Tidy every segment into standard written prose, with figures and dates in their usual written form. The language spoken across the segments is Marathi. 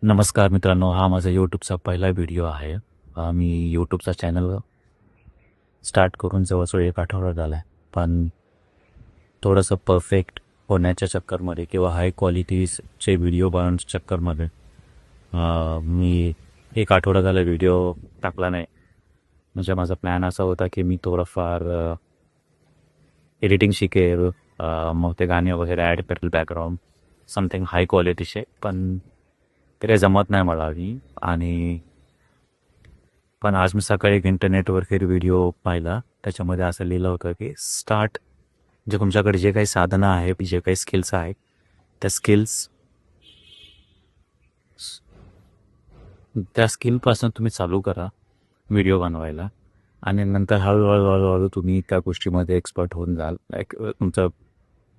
नमस्कार मित्रांनो, हा माझा यूट्यूबचा पहिला व्हिडिओ आहे. मी यूट्यूबचा चॅनल स्टार्ट करून जवळजवळ 1 आठवडा झाला आहे. पण थोडंसं परफेक्ट होण्याच्या चक्करमध्ये किंवा हाय क्वालिटीजचे व्हिडिओ बनवण्याच्या चक्करमध्ये मी 1 आठवडा झाला व्हिडिओ टाकला नाही. म्हणजे माझा प्लॅन असा होता की मी थोडंफार एडिटिंग शिकेल, मग ते गाणे वगैरे ॲड करेल बॅकग्राऊंड समथिंग हाय क्वालिटीचे. पण ते काही जमत नाही मला पण आज मी सकाळी एक इंटरनेटवर काही व्हिडिओ पाहिला. त्याच्यामध्ये असं लिहिलं होतं की स्टार्ट, जे तुमच्याकडे जे काही साधनं आहे, जे काही स्किल्स आहेत, त्या स्किलपासून तुम्ही चालू करा व्हिडिओ बनवायला. आणि नंतर हळूहळू हळूहळू तुम्ही त्या गोष्टीमध्ये एक्सपर्ट होऊन जाल. लाईक तुमचं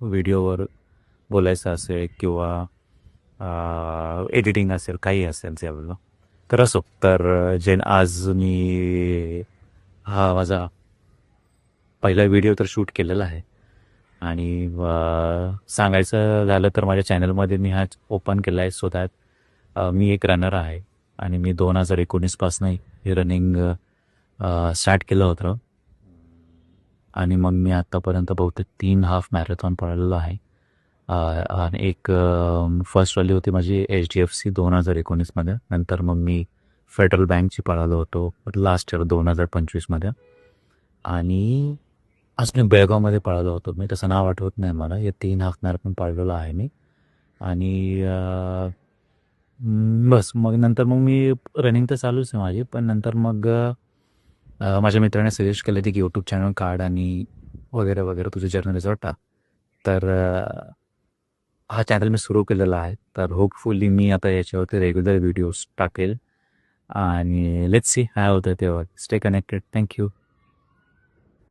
व्हिडिओवर बोलायचं असेल किंवा एडिटिंग असेल, काही असेल त्यावेळेला. तर असो, तर जे आज मी हा माझा पहिला व्हिडिओ तर शूट केलेला आहे. आणि सांगायचं झालं तर माझ्या चॅनलमध्ये मी हा ओपन केला आहे सो दॅट मी एक रनर आहे. आणि मी 2019पासून हे रनिंग स्टार्ट केलं होतं. आणि मग मी आत्तापर्यंत बहुतेक 3 हाफ मॅरेथॉन पळालेलो आहे. आणि एक फर्स्टवाली होती माझी HDFC 2019मध्ये. नंतर मग मी फेडरल बँकची पळालो होतो लास्ट इयर 2025मध्ये. आणि आज मी बेळगावमध्ये पळालो होतो. मी तसं नाव आठवत नाही मला. हे 3 हाफ मॅरेथॉन पळालेलो आहे मी. आणि बस मग नंतर मग मी रनिंग तर चालूच आहे माझी. पण नंतर मग माझ्या मित्राने सजेस्ट केलं की यूट्यूब चॅनल काढ आणि वगैरे वगैरे तुझे जर्नलिस्ट टाक. तर हा चॅनल मी सुरू केलेला आहे. तर होपफुली मी आता याच्यावरती रेग्युलर व्हिडिओज टाकेल. आणि लेट्स सी काय होतं तेव्हा. Stay connected. थँक्यू.